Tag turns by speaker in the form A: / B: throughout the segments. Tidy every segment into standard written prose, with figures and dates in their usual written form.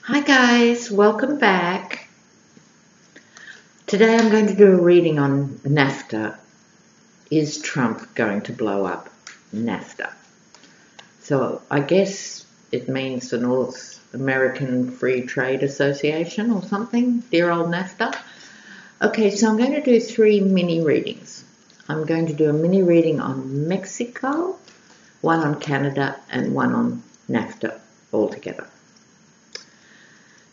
A: Hi guys, welcome back. Today I'm going to do a reading on Nafta. Is Trump going to blow up Nafta? So I guess it means the North American Free Trade Association or something, dear old Nafta. Okay, so I'm going to do 3 mini readings. I'm going to do a mini reading on Mexico, one on Canada and one on Nafta altogether.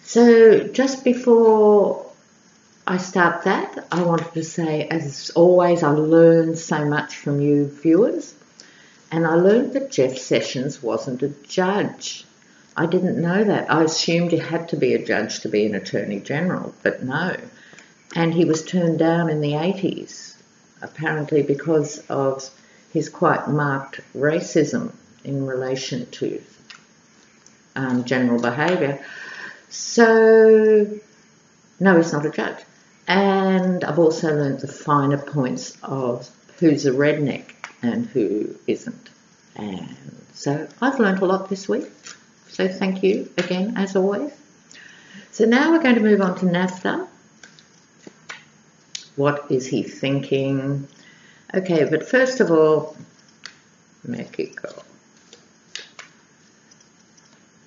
A: So just before I start that, I wanted to say, as always, I learned so much from you viewers, and I learned that Jeff Sessions wasn't a judge. I didn't know that. I assumed you had to be a judge to be an Attorney General, but no. And he was turned down in the 80s, apparently because of his quite marked racism in relation to general behaviour. So, no, he's not a judge. And I've also learnt the finer points of who's a redneck and who isn't. And so I've learnt a lot this week. So thank you again, as always. So now we're going to move on to Nafta. What is he thinking? Okay, but first of all, Mexico.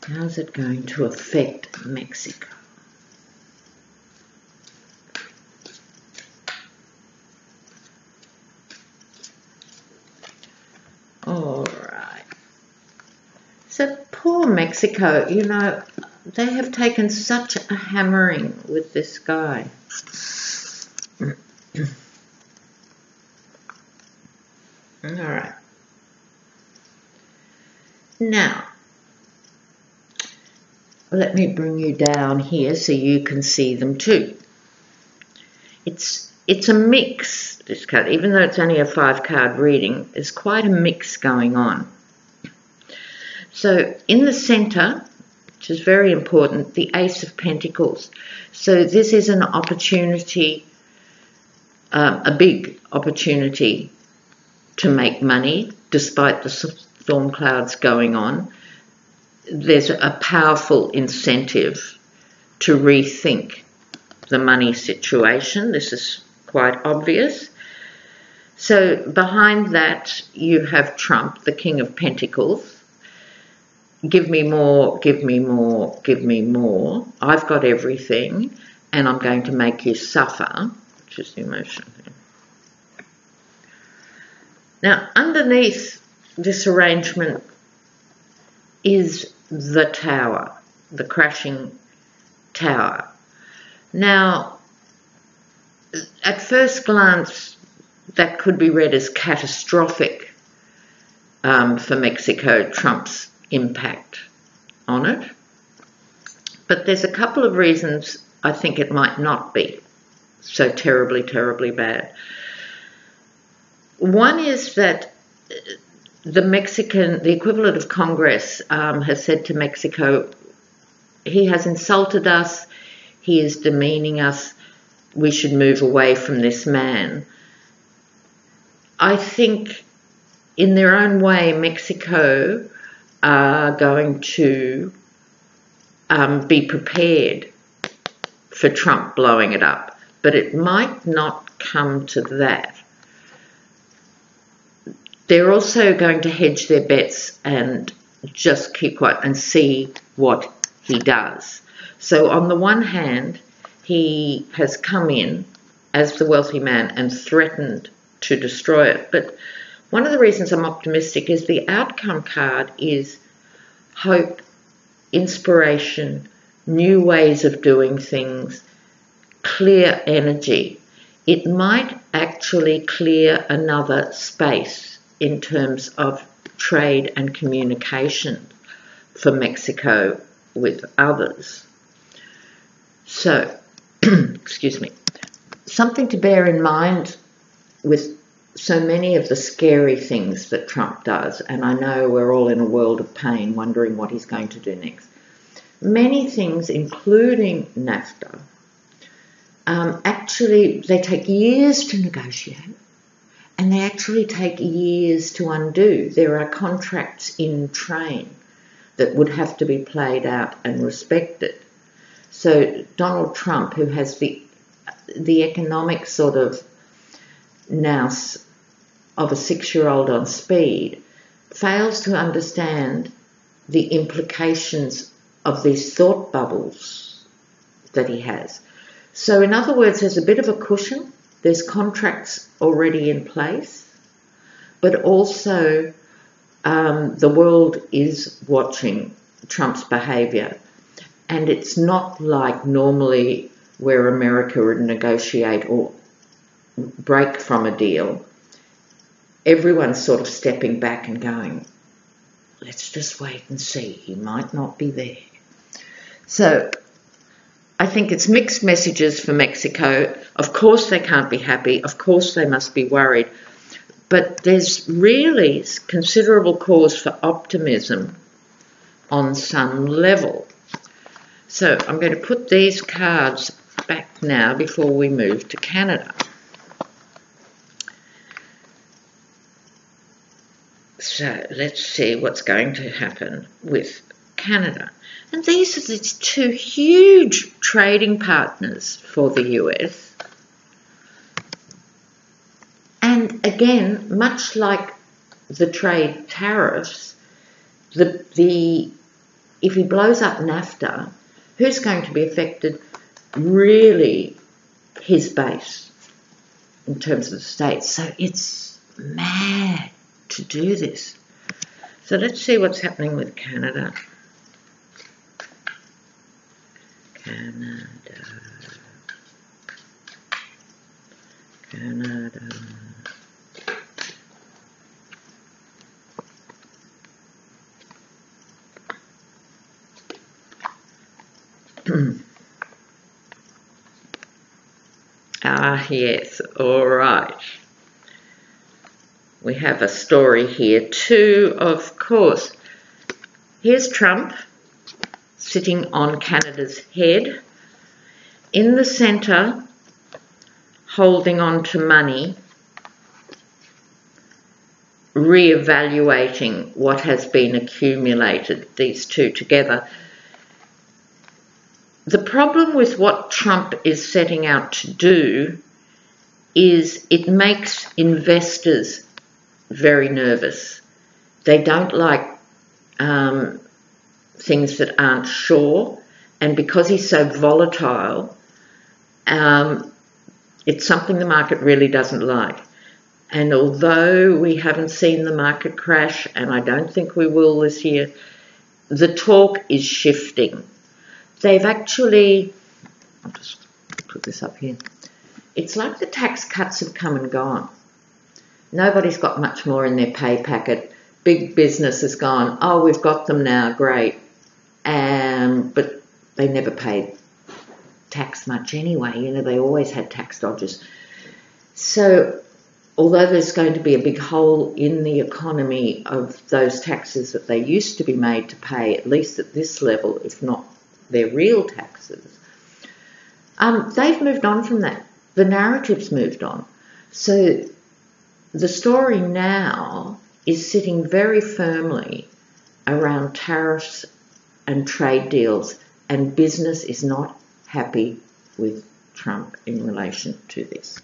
A: How's it going to affect Mexico? All right. So poor Mexico, you know, they have taken such a hammering with this guy. All right. Now, let me bring you down here so you can see them too. It's a mix, this card. Even though it's only a 5-card reading, there's quite a mix going on. So in the center, which is very important, the Ace of Pentacles. So this is an opportunity, a big opportunity to make money despite the storm clouds going on. There's a powerful incentive to rethink the money situation. This is quite obvious. So behind that you have Trump, the King of Pentacles. Give me more, give me more, give me more. I've got everything and I'm going to make you suffer, which is the emotion. Now underneath this arrangement is the tower, the crashing tower. Now, at first glance, that could be read as catastrophic for Mexico, Trump's impact on it. But there's a couple of reasons I think it might not be so terribly, terribly bad. One is that the equivalent of Congress has said to Mexico, he has insulted us, he is demeaning us, we should move away from this man. I think in their own way, Mexico are going to be prepared for Trump blowing it up, but it might not come to that. They're also going to hedge their bets and just keep quiet and see what he does. So on the one hand, he has come in as the wealthy man and threatened to destroy it. But one of the reasons I'm optimistic is the outcome card is hope, inspiration, new ways of doing things, clear energy. It might actually clear another space in terms of trade and communication for Mexico with others. So, excuse me, something to bear in mind with so many of the scary things that Trump does, and I know we're all in a world of pain wondering what he's going to do next. Many things, including Nafta, actually they take years to negotiate. And they actually take years to undo. There are contracts in train that would have to be played out and respected. So Donald Trump, who has the economic sort of nous of a 6-year-old on speed, fails to understand the implications of these thought bubbles that he has. So in other words, there's a bit of a cushion. There's contracts already in place, but also the world is watching Trump's behaviour. And it's not like normally where America would negotiate or break from a deal. Everyone's sort of stepping back and going, let's just wait and see. He might not be there. So I think it's mixed messages for Mexico. Of course they can't be happy. Of course they must be worried. But there's really considerable cause for optimism on some level. So I'm going to put these cards back now before we move to Canada. So let's see what's going to happen with Canada. And these are these two huge trading partners for the US. And again, much like the trade tariffs, if he blows up Nafta, who's going to be affected? Really his base in terms of the states. So it's mad to do this. So let's see what's happening with Canada. Canada. Yes, all right. We have a story here too, of course. Here's Trump sitting on Canada's head. In the centre, holding on to money, re-evaluating what has been accumulated, these two together. The problem with what Trump is setting out to do is it makes investors very nervous. They don't like things that aren't sure, and because he's so volatile, it's something the market really doesn't like. And although we haven't seen the market crash, and I don't think we will this year, the talk is shifting. They've actually, I'll just put this up here. It's like the tax cuts have come and gone. Nobody's got much more in their pay packet. Big business has gone, oh, we've got them now, great. But they never paid tax much anyway. You know, they always had tax dodgers. So although there's going to be a big hole in the economy of those taxes that they used to be made to pay, at least at this level, if not their real taxes, they've moved on from that. The narrative's moved on. So the story now is sitting very firmly around tariffs and trade deals, and business is not happy with Trump in relation to this.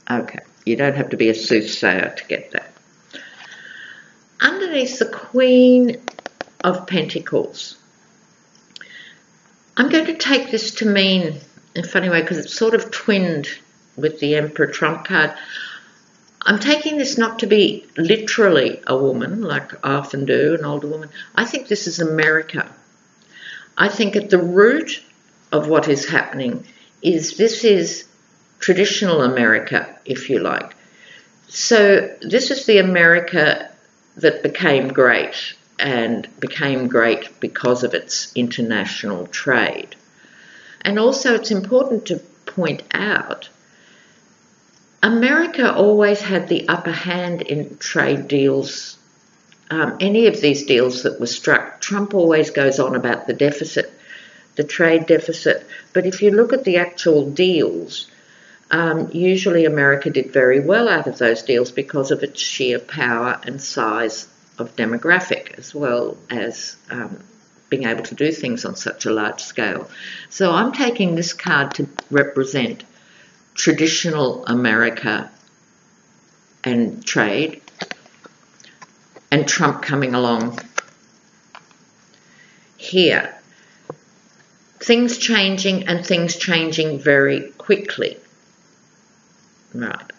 A: Okay, you don't have to be a soothsayer to get that. Underneath the Queen of Pentacles, I'm going to take this to mean, in a funny way, because it's sort of twinned with the Emperor Trump card. I'm taking this not to be literally a woman, like I often do, an older woman. I think this is America. I think at the root of what is happening is this is traditional America, if you like. So this is the America that became great, and became great because of its international trade. And also it's important to point out, America always had the upper hand in trade deals. Any of these deals that were struck, Trump always goes on about the deficit, the trade deficit. But if you look at the actual deals, usually America did very well out of those deals because of its sheer power and size of demographic, as well as being able to do things on such a large scale. So I'm taking this card to represent traditional America and trade, and Trump coming along here. Things changing, and things changing very quickly. Right.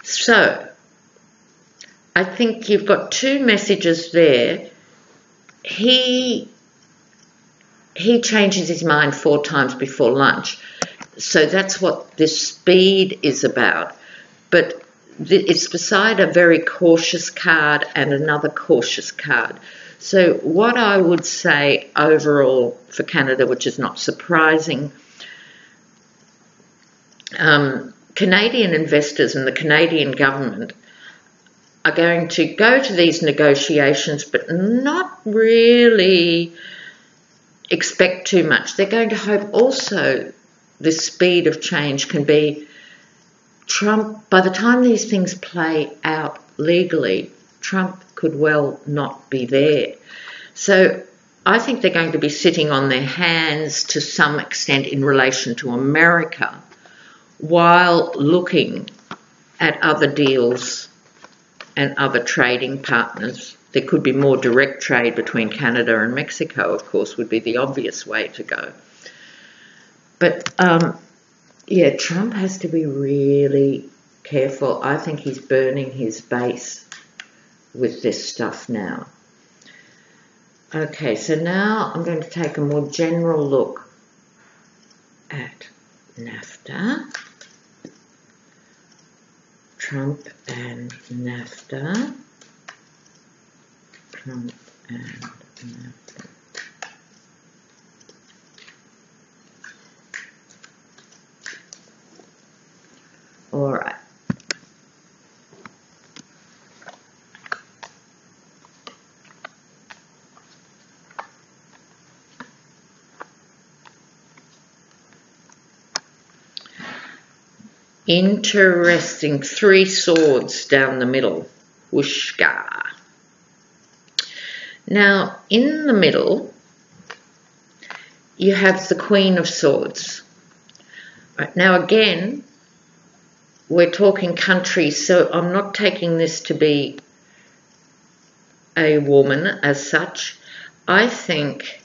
A: So, I think you've got two messages there. He changes his mind 4 times before lunch. So that's what this speed is about. But it's beside a very cautious card and another cautious card. So what I would say overall for Canada, which is not surprising, Canadian investors and the Canadian government are going to go to these negotiations but not really expect too much. They're going to hope also the speed of change can be Trump. By the time these things play out legally, Trump could well not be there. So I think they're going to be sitting on their hands to some extent in relation to America while looking at other deals and other trading partners. There could be more direct trade between Canada and Mexico, of course, would be the obvious way to go. But, yeah, Trump has to be really careful. I think he's burning his base with this stuff now. Okay, so now I'm going to take a more general look at NAFTA. Trump and NAFTA. Trump and NAFTA. All right. Interesting. 3 swords down the middle. Whooshka. Now, in the middle, you have the Queen of Swords. Right, now, again, we're talking countries, so I'm not taking this to be a woman as such. I think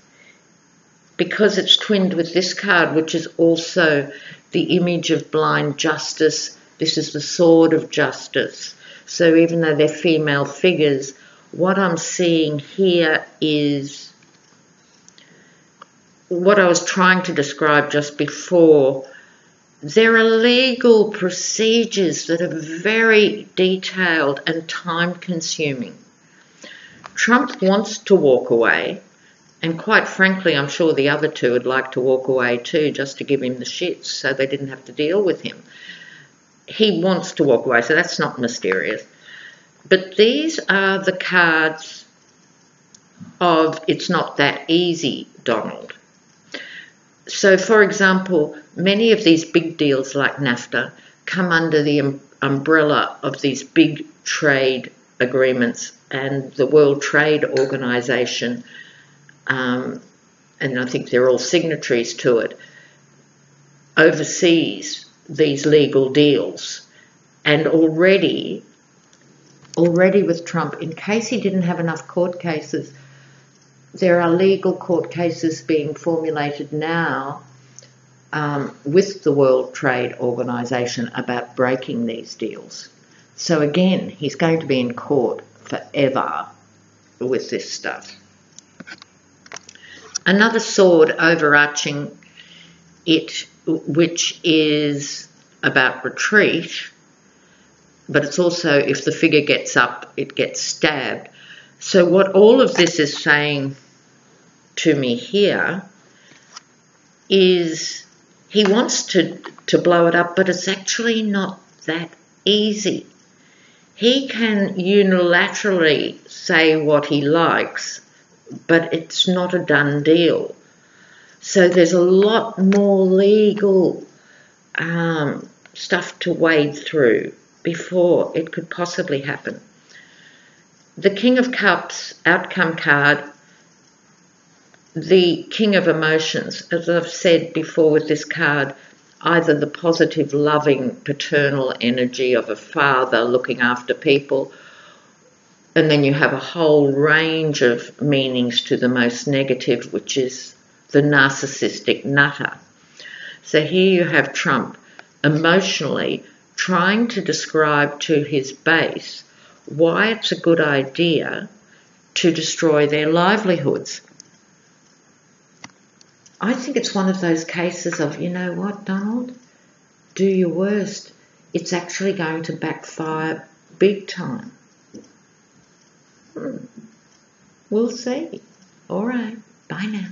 A: because it's twinned with this card, which is also the image of blind justice, this is the sword of justice. So even though they're female figures, what I'm seeing here is what I was trying to describe just before. There are legal procedures that are very detailed and time-consuming. Trump wants to walk away, and quite frankly, I'm sure the other two would like to walk away too, just to give him the shits so they didn't have to deal with him. He wants to walk away, so that's not mysterious. But these are the cards of it's not that easy, Donald. So, for example, many of these big deals like Nafta come under the umbrella of these big trade agreements, and the World Trade Organization, and I think they're all signatories to it, oversees these legal deals. And already with Trump, in case he didn't have enough court cases, there are legal court cases being formulated now with the World Trade Organization about breaking these deals. So again, he's going to be in court forever with this stuff. Another sword overarching it, which is about retreat, but it's also if the figure gets up, it gets stabbed. So what all of this is saying to me here is he wants to blow it up, but it's actually not that easy. He can unilaterally say what he likes, but it's not a done deal. So there's a lot more legal stuff to wade through before it could possibly happen. The King of Cups outcome card the King of Emotions, as I've said before with this card, either the positive, loving, paternal energy of a father looking after people, and then you have a whole range of meanings to the most negative, which is the narcissistic nutter. So here you have Trump emotionally trying to describe to his base why it's a good idea to destroy their livelihoods. I think it's one of those cases of, you know what, Donald? Do your worst. It's actually going to backfire big time. We'll see. All right. Bye now.